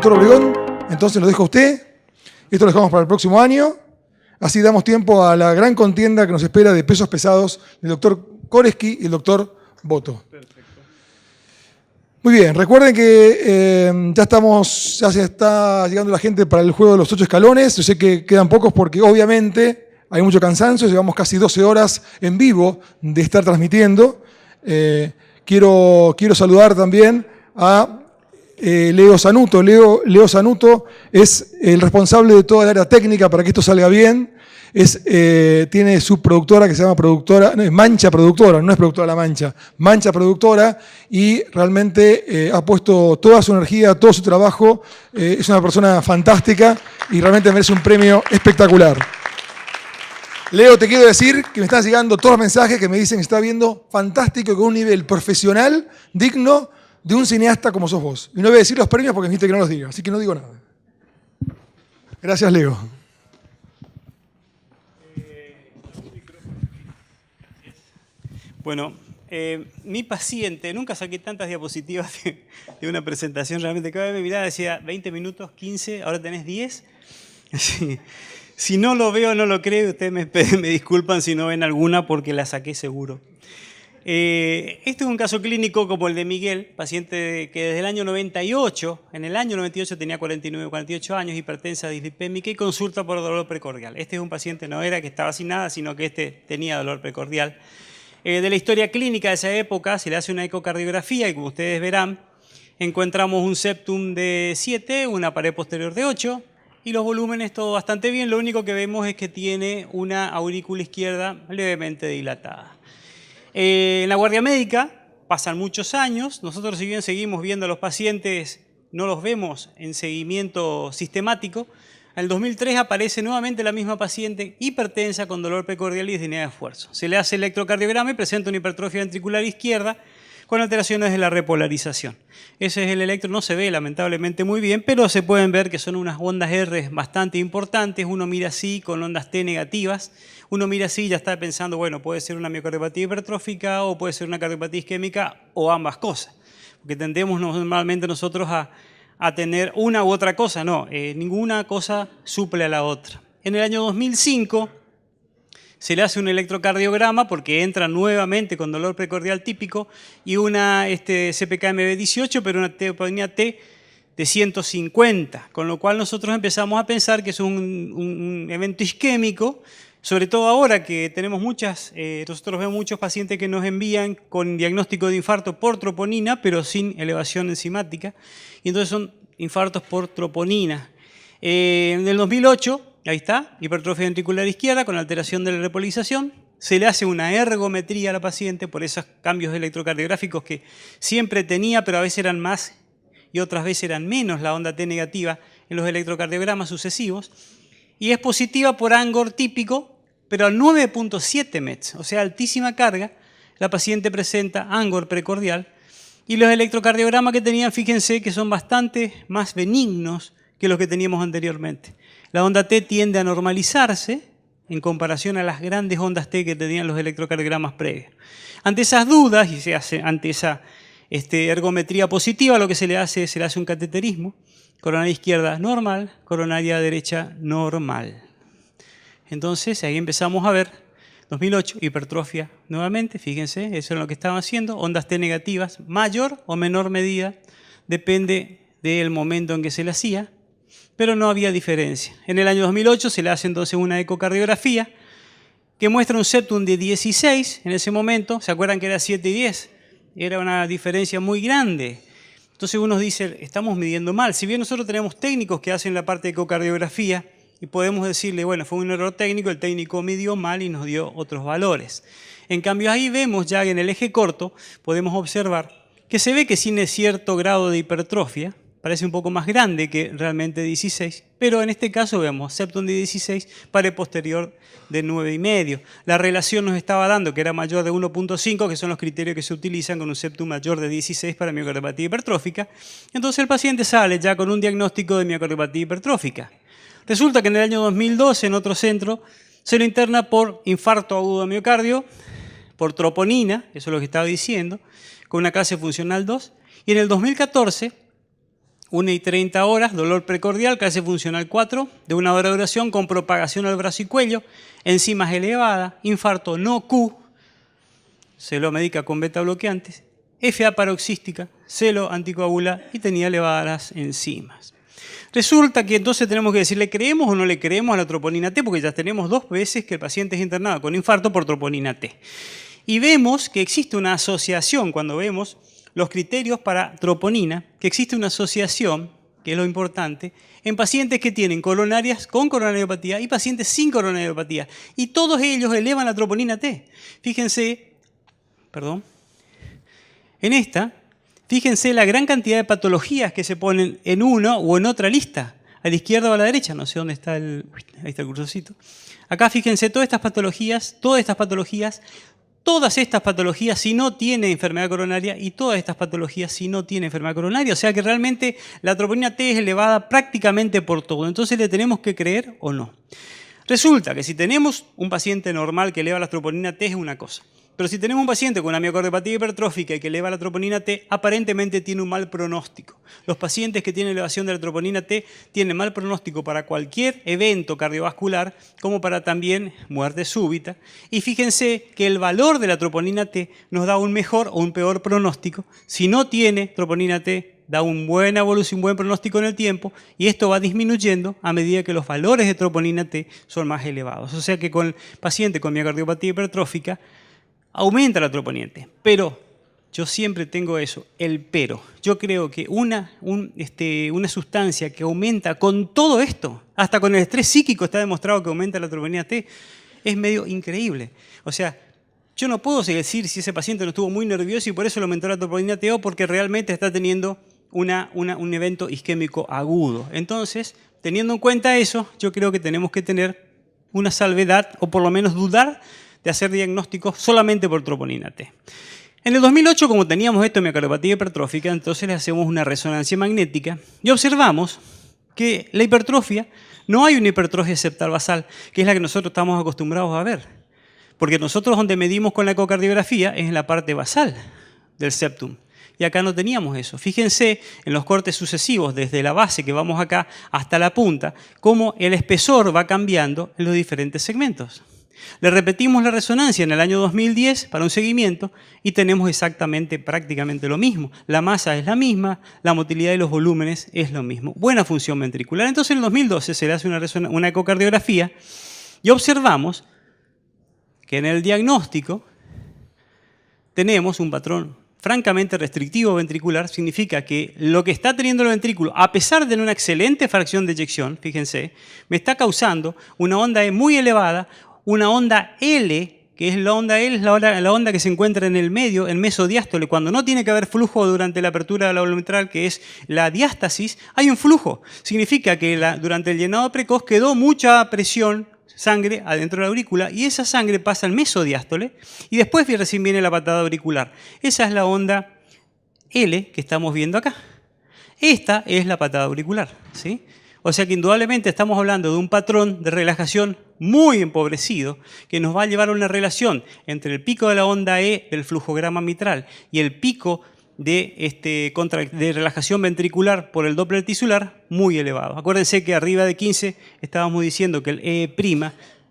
doctor Obregón, entonces lo dejo a usted. Esto lo dejamos para el próximo año. Así damos tiempo a la gran contienda que nos espera de pesos pesados del doctor Koreski y el doctor Boto. Perfecto. Muy bien, recuerden que ya se está llegando la gente para el juego de los 8 escalones. Yo sé que quedan pocos porque obviamente hay mucho cansancio. Llevamos casi 12 horas en vivo de estar transmitiendo. Quiero saludar también a Leo Sanuto. Leo Sanuto es el responsable de toda el área técnica para que esto salga bien. Tiene su productora que se llama Mancha Productora, no es Productora La Mancha, Mancha Productora, y realmente ha puesto toda su energía, todo su trabajo. Es una persona fantástica y realmente merece un premio espectacular. Leo, te quiero decir que me están llegando todos los mensajes que me dicen que está viendo fantástico, con un nivel profesional digno de un cineasta como sos vos. Y no voy a decir los premios porque me dijiste que no los diga, así que no digo nada. Gracias, Leo. Bueno, mi paciente, nunca saqué tantas diapositivas de una presentación, realmente cada vez me miraba decía 20 minutos, 15, ahora tenés 10. Si no lo veo, no lo creo, ustedes me disculpan si no ven alguna porque la saqué seguro. Este es un caso clínico como el de Miguel, paciente que desde el año 98, en el año 98 tenía 48 años, hipertensa dislipémica y consulta por dolor precordial. Este es un paciente, no era que estaba sin nada, sino que tenía dolor precordial. De la historia clínica de esa época se le hace una ecocardiografía y como ustedes verán, encontramos un septum de 7, una pared posterior de 8 y los volúmenes todo bastante bien. Lo único que vemos es que tiene una aurícula izquierda levemente dilatada. En la guardia médica pasan muchos años. Nosotros si bien seguimos viendo a los pacientes, no los vemos en seguimiento sistemático. En el 2003 aparece nuevamente la misma paciente hipertensa con dolor precordial y disnea de esfuerzo. Se le hace electrocardiograma y presenta una hipertrofia ventricular izquierda con alteraciones de la repolarización. Ese es el electro, no se ve lamentablemente muy bien, pero se pueden ver que son unas ondas R bastante importantes. Uno mira así con ondas T negativas. Uno mira así y ya está pensando, bueno, puede ser una miocardiopatía hipertrófica o puede ser una cardiopatía isquémica o ambas cosas. Porque tendemos normalmente nosotros a tener una u otra cosa, no, ninguna cosa suple a la otra. En el año 2005 se le hace un electrocardiograma porque entra nuevamente con dolor precordial típico y una CPK-MB18, pero una troponina T de 150, con lo cual nosotros empezamos a pensar que es un evento isquémico, sobre todo ahora que tenemos nosotros vemos muchos pacientes que nos envían con diagnóstico de infarto por troponina, pero sin elevación enzimática, y entonces son infartos por troponina. En el 2008, ahí está, hipertrofia ventricular izquierda con alteración de la repolarización, se le hace una ergometría a la paciente por esos cambios electrocardiográficos que siempre tenía, pero a veces eran más y otras veces eran menos la onda T negativa en los electrocardiogramas sucesivos, y es positiva por Angor típico, pero al 9.7 METs, o sea, altísima carga, la paciente presenta Angor precordial y los electrocardiogramas que tenían, fíjense que son bastante más benignos que los que teníamos anteriormente. La onda T tiende a normalizarse en comparación a las grandes ondas T que tenían los electrocardiogramas previos. Ante esas dudas y ante esa ergometría positiva, lo que se le hace un cateterismo, coronaria izquierda normal, coronaria derecha normal. Entonces ahí empezamos a ver, 2008, hipertrofia nuevamente, fíjense, eso es lo que estaban haciendo, ondas T negativas, mayor o menor medida, depende del momento en que se le hacía, pero no había diferencia. En el año 2008 se le hace entonces una ecocardiografía que muestra un septum de 16 en ese momento, ¿se acuerdan que era 7 y 10? Era una diferencia muy grande. Entonces uno dice, estamos midiendo mal. Si bien nosotros tenemos técnicos que hacen la parte de ecocardiografía y podemos decirle, bueno, fue un error técnico, el técnico midió mal y nos dio otros valores. En cambio ahí vemos ya en el eje corto, podemos observar que se ve que tiene cierto grado de hipertrofia, parece un poco más grande que realmente 16, pero en este caso vemos septum de 16, pared posterior de 9,5. La relación nos estaba dando que era mayor de 1.5, que son los criterios que se utilizan con un septum mayor de 16 para miocardiopatía hipertrófica. Entonces el paciente sale ya con un diagnóstico de miocardiopatía hipertrófica. Resulta que en el año 2012 en otro centro se lo interna por infarto agudo de miocardio, por troponina, eso es lo que estaba diciendo, con una clase funcional 2, y en el 2014 1:30 horas, dolor precordial, clase funcional 4, de 1 hora de duración con propagación al brazo y cuello, enzimas elevadas, infarto no Q, se lo medica con beta bloqueantes, FA paroxística, se lo anticoagula y tenía elevadas enzimas. Resulta que entonces tenemos que decirle, ¿creemos o no le creemos a la troponina T? Porque ya tenemos 2 veces que el paciente es internado con infarto por troponina T. Y vemos que existe una asociación, cuando vemos los criterios para troponina, que existe una asociación, que es lo importante, en pacientes que tienen coronarias con coronariopatía y pacientes sin coronariopatía. Y todos ellos elevan la troponina T. Fíjense, en esta, fíjense la gran cantidad de patologías que se ponen en una o en otra lista, a la izquierda o a la derecha, no sé dónde está ahí está el cursorcito. Acá fíjense todas estas patologías, todas estas patologías si no tiene enfermedad coronaria y todas estas patologías si no tiene enfermedad coronaria. O sea que realmente la troponina T es elevada prácticamente por todo. Entonces, ¿le tenemos que creer o no? Resulta que si tenemos un paciente normal que eleva la troponina T es una cosa. Pero si tenemos un paciente con una miocardiopatía hipertrófica y que eleva la troponina T, aparentemente tiene un mal pronóstico. Los pacientes que tienen elevación de la troponina T tienen mal pronóstico para cualquier evento cardiovascular, como para también muerte súbita. Y fíjense que el valor de la troponina T nos da un mejor o un peor pronóstico. Si no tiene troponina T, da una buena evolución, un buen pronóstico en el tiempo, y esto va disminuyendo a medida que los valores de troponina T son más elevados. O sea que con el paciente con miocardiopatía hipertrófica, aumenta la troponina T, pero yo siempre tengo eso, el pero. Yo creo que una sustancia que aumenta con todo esto, hasta con el estrés psíquico está demostrado que aumenta la troponina T, es medio increíble. O sea, yo no puedo decir si ese paciente no estuvo muy nervioso y por eso le aumentó la troponina T o porque realmente está teniendo un evento isquémico agudo. Entonces, teniendo en cuenta eso, yo creo que tenemos que tener una salvedad o por lo menos dudar de hacer diagnósticos solamente por troponina T. En el 2008, como teníamos esto de miocardiopatía hipertrófica, entonces le hacemos una resonancia magnética y observamos que la hipertrofia, no hay una hipertrofia septal basal, que es la que nosotros estamos acostumbrados a ver. Porque nosotros donde medimos con la ecocardiografía es en la parte basal del septum. Y acá no teníamos eso. Fíjense en los cortes sucesivos, desde la base que vamos acá hasta la punta, cómo el espesor va cambiando en los diferentes segmentos. Le repetimos la resonancia en el año 2010 para un seguimiento y tenemos exactamente, prácticamente lo mismo. La masa es la misma, la motilidad de los volúmenes es lo mismo. Buena función ventricular. Entonces en el 2012 se le hace una ecocardiografía y observamos que en el diagnóstico tenemos un patrón francamente restrictivo ventricular. Significa que lo que está teniendo el ventrículo, a pesar de tener una excelente fracción de eyección, fíjense, me está causando una onda E muy elevada, una onda L, que es la onda L, es la onda que se encuentra en el medio, en mesodiástole. Cuando no tiene que haber flujo durante la apertura de la válvula mitral, que es la diástasis, hay un flujo. Significa que durante el llenado precoz quedó mucha presión, sangre adentro de la aurícula, y esa sangre pasa al mesodiástole y después recién viene la patada auricular. Esa es la onda L que estamos viendo acá. Esta es la patada auricular, ¿sí? O sea que indudablemente estamos hablando de un patrón de relajación muy empobrecido que nos va a llevar a una relación entre el pico de la onda E del flujograma mitral y el pico de relajación ventricular por el Doppler tisular muy elevado. Acuérdense que arriba de 15 estábamos diciendo que el E'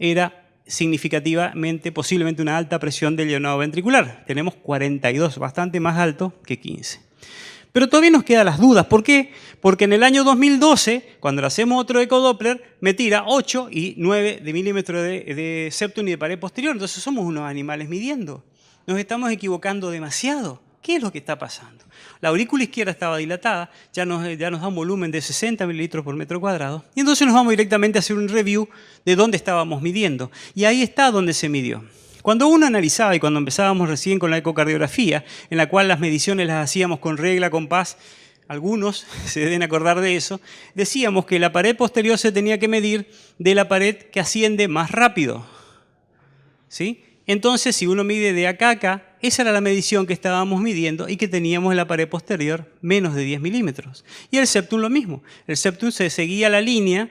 era significativamente, posiblemente una alta presión del llenado ventricular. Tenemos 42, bastante más alto que 15. Pero todavía nos quedan las dudas. ¿Por qué? Porque en el año 2012, cuando le hacemos otro ecodoppler, me tira 8 y 9 de milímetros de septum y de pared posterior. Entonces somos unos animales midiendo. Nos estamos equivocando demasiado. ¿Qué es lo que está pasando? La aurícula izquierda estaba dilatada, ya nos da un volumen de 60 mililitros por metro cuadrado. Y entonces nos vamos directamente a hacer un review de dónde estábamos midiendo. Y ahí está donde se midió. Cuando uno analizaba y cuando empezábamos recién con la ecocardiografía, en la cual las mediciones las hacíamos con regla, compás, algunos se deben acordar de eso, decíamos que la pared posterior se tenía que medir de la pared que asciende más rápido. ¿Sí? Entonces, si uno mide de acá a acá, esa era la medición que estábamos midiendo y que teníamos en la pared posterior menos de 10 milímetros. Y el septum lo mismo. El septum se seguía la línea.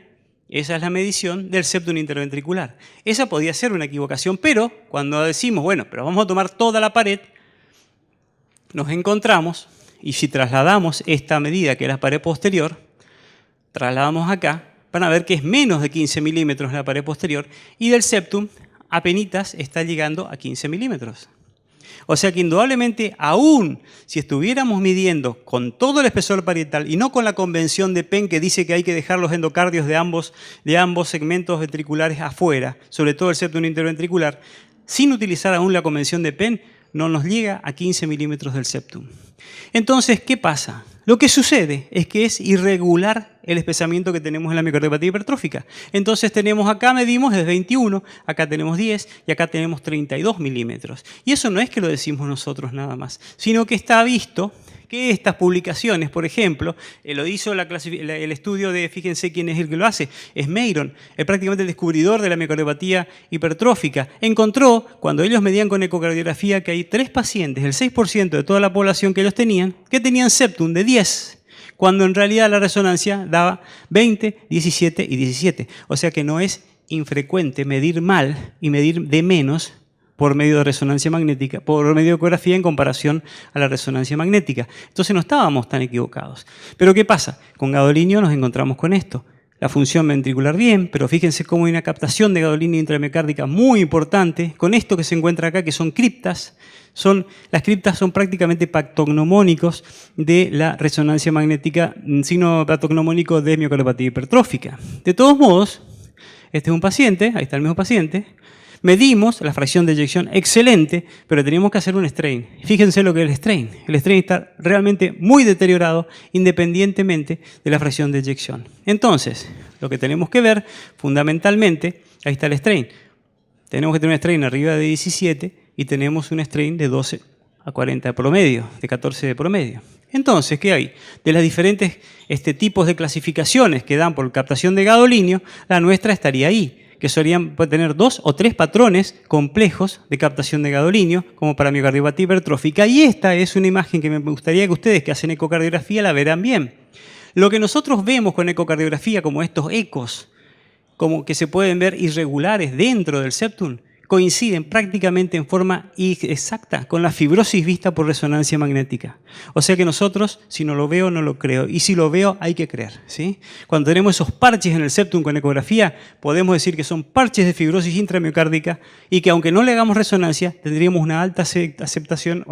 Esa es la medición del septum interventricular. Esa podía ser una equivocación, pero cuando decimos, bueno, pero vamos a tomar toda la pared, nos encontramos y si trasladamos esta medida, que es la pared posterior, trasladamos acá, van a ver que es menos de 15 milímetros la pared posterior, y del septum apenitas está llegando a 15 milímetros. O sea que indudablemente, aún si estuviéramos midiendo con todo el espesor parietal y no con la convención de Penn que dice que hay que dejar los endocardios de ambos segmentos ventriculares afuera, sobre todo el septum interventricular, sin utilizar aún la convención de Penn, no nos llega a 15 milímetros del septum. Entonces, ¿qué pasa? Lo que sucede es que es irregular el espesamiento que tenemos en la miocardiopatía hipertrófica. Entonces tenemos acá, medimos, es 21, acá tenemos 10 y acá tenemos 32 milímetros. Y eso no es que lo decimos nosotros nada más, sino que está visto que estas publicaciones, por ejemplo, lo hizo el estudio de, fíjense quién es el que lo hace, es Meiron, prácticamente el descubridor de la miocardiopatía hipertrófica. Encontró, cuando ellos medían con ecocardiografía, que hay 3 pacientes, el 6% de toda la población que ellos tenían, que tenían septum de 10, cuando en realidad la resonancia daba 20, 17 y 17. O sea que no es infrecuente medir mal y medir de menos por medio de resonancia magnética, por medio de ecografía en comparación a la resonancia magnética. Entonces no estábamos tan equivocados. Pero ¿qué pasa? Con gadolinio nos encontramos con esto. La función ventricular bien, pero fíjense cómo hay una captación de gadolinio intramiocárdica muy importante, con esto que se encuentra acá, que son criptas. Las criptas son prácticamente patognomónicos de la resonancia magnética, signo patognomónico de miocardiopatía hipertrófica. De todos modos, este es un paciente, ahí está el mismo paciente. Medimos la fracción de eyección excelente, pero teníamos que hacer un strain. Fíjense lo que es el strain. El strain está realmente muy deteriorado independientemente de la fracción de eyección. Entonces, lo que tenemos que ver fundamentalmente, ahí está el strain. Tenemos que tener un strain arriba de 17 y tenemos un strain de 12 a 40 de promedio, de 14 de promedio. Entonces, ¿qué hay? De las diferentes tipos de clasificaciones que dan por captación de gadolinio, la nuestra estaría ahí, que solían tener 2 o 3 patrones complejos de captación de gadolinio, como para miocardiopatía hipertrófica. Y esta es una imagen que me gustaría que ustedes que hacen ecocardiografía la verán bien. Lo que nosotros vemos con ecocardiografía, como estos ecos, como que se pueden ver irregulares dentro del septum, coinciden prácticamente en forma exacta con la fibrosis vista por resonancia magnética. O sea que nosotros, si no lo veo, no lo creo. Y si lo veo, hay que creer, ¿sí? Cuando tenemos esos parches en el septum con ecografía, podemos decir que son parches de fibrosis intramiocárdica y que aunque no le hagamos resonancia, tendríamos una alta aceptación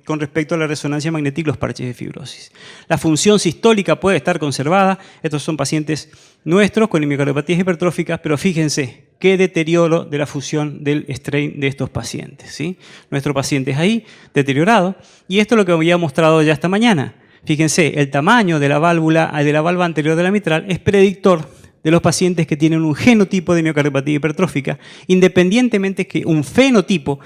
con respecto a la resonancia magnética y los parches de fibrosis. La función sistólica puede estar conservada. Estos son pacientes nuestros con miocardiopatía hipertróficas, pero fíjense qué deterioro de la fusión del strain de estos pacientes, ¿sí? Nuestro paciente es ahí, deteriorado, y esto es lo que había mostrado ya esta mañana. Fíjense, el tamaño de la valva anterior de la mitral es predictor de los pacientes que tienen un genotipo de miocardiopatía hipertrófica, independientemente que un fenotipo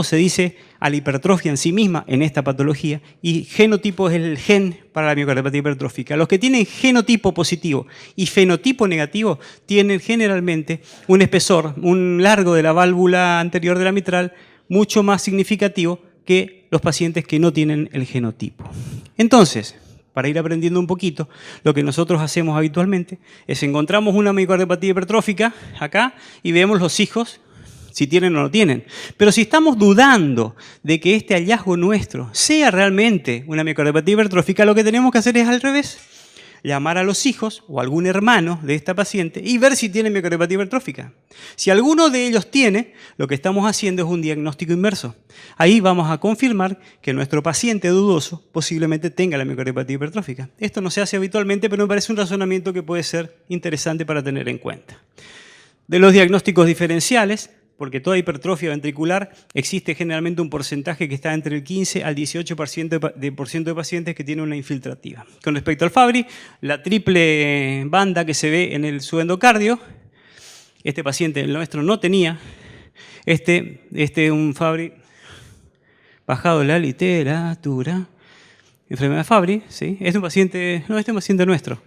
se dice a la hipertrofia en sí misma en esta patología, y genotipo es el gen para la miocardiopatía hipertrófica. Los que tienen genotipo positivo y fenotipo negativo tienen generalmente un espesor, un largo de la válvula anterior de la mitral mucho más significativo que los pacientes que no tienen el genotipo. Entonces, para ir aprendiendo un poquito, lo que nosotros hacemos habitualmente es encontramos una miocardiopatía hipertrófica acá y vemos los hijos si tienen o no tienen. Pero si estamos dudando de que este hallazgo nuestro sea realmente una miocardiopatía hipertrófica, lo que tenemos que hacer es al revés. Llamar a los hijos o algún hermano de esta paciente y ver si tiene miocardiopatía hipertrófica. Si alguno de ellos tiene, lo que estamos haciendo es un diagnóstico inverso. Ahí vamos a confirmar que nuestro paciente dudoso posiblemente tenga la miocardiopatía hipertrófica. Esto no se hace habitualmente, pero me parece un razonamiento que puede ser interesante para tener en cuenta. De los diagnósticos diferenciales, porque toda hipertrofia ventricular existe generalmente un porcentaje que está entre el 15 al 18% de pacientes que tienen una infiltrativa. Con respecto al Fabry, la triple banda que se ve en el subendocardio, este paciente, el nuestro, no tenía. Este es un Fabry bajado la literatura, enfermedad Fabry, ¿sí? Este es un paciente nuestro,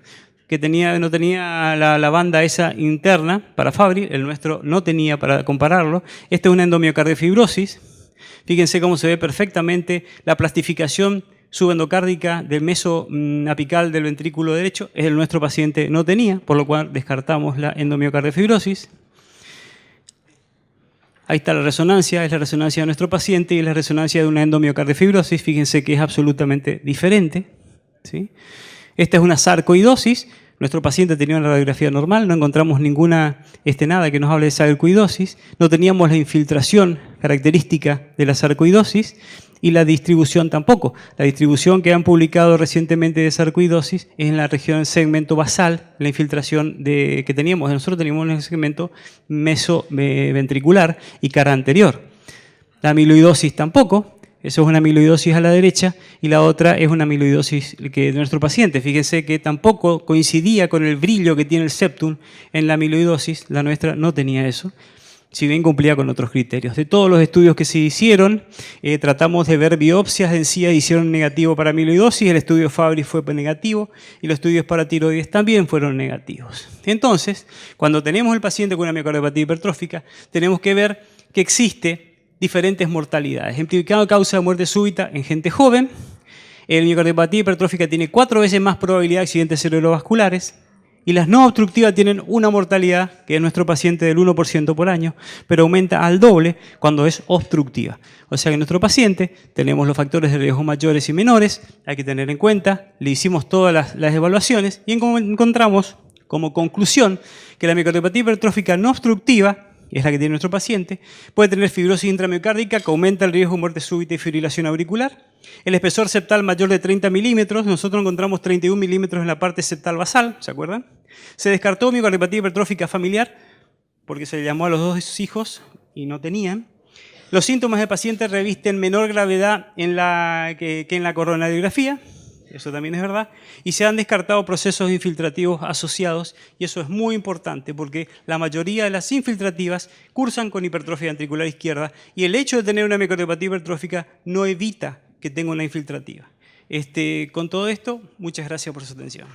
que no tenía la banda esa interna para Fabry, el nuestro no tenía para compararlo. Este es una endomiocardiofibriosis. Fíjense cómo se ve perfectamente la plastificación subendocárdica del meso apical del ventrículo derecho. El nuestro paciente no tenía, por lo cual descartamos la endomiocardiofibriosis. Ahí está la resonancia, es la resonancia de nuestro paciente y es la resonancia de una endomiocardiofibridosis. Fíjense que es absolutamente diferente, ¿sí? Esta es una sarcoidosis. Nuestro paciente tenía una radiografía normal, no encontramos nada que nos hable de sarcoidosis. No teníamos la infiltración característica de la sarcoidosis y la distribución tampoco. La distribución que han publicado recientemente de sarcoidosis es en la región del segmento basal, la infiltración que teníamos. Nosotros teníamos en el segmento mesoventricular y cara anterior. La amiloidosis tampoco. Eso es una amiloidosis a la derecha y la otra es una amiloidosis de nuestro paciente. Fíjense que tampoco coincidía con el brillo que tiene el septum en la amiloidosis. La nuestra no tenía eso, si bien cumplía con otros criterios. De todos los estudios que se hicieron, tratamos de ver biopsias de encía y hicieron negativo para amiloidosis. El estudio Fabry fue negativo y los estudios para tiroides también fueron negativos. Entonces, cuando tenemos el paciente con una miocardiopatía hipertrófica, tenemos que ver que existe diferentes mortalidades. En causa de muerte súbita en gente joven, la miocardiopatía hipertrófica tiene 4 veces más probabilidad de accidentes cerebrovasculares y las no obstructivas tienen una mortalidad, que es nuestro paciente, del 1% por año, pero aumenta al doble cuando es obstructiva. O sea que en nuestro paciente tenemos los factores de riesgo mayores y menores, hay que tener en cuenta, le hicimos todas las evaluaciones y encontramos como conclusión que la miocardiopatía hipertrófica no obstructiva, es la que tiene nuestro paciente, puede tener fibrosis intramiocárdica que aumenta el riesgo de muerte súbita y fibrilación auricular. El espesor septal mayor de 30 milímetros, nosotros encontramos 31 milímetros en la parte septal basal, ¿se acuerdan? Se descartó miocardiopatía hipertrófica familiar porque se le llamó a los 2 hijos y no tenían. Los síntomas del paciente revisten menor gravedad que en la coronariografía. Eso también es verdad. Y se han descartado procesos infiltrativos asociados, y eso es muy importante porque la mayoría de las infiltrativas cursan con hipertrofia ventricular izquierda y el hecho de tener una miocardiopatía hipertrófica no evita que tenga una infiltrativa. Con todo esto, muchas gracias por su atención.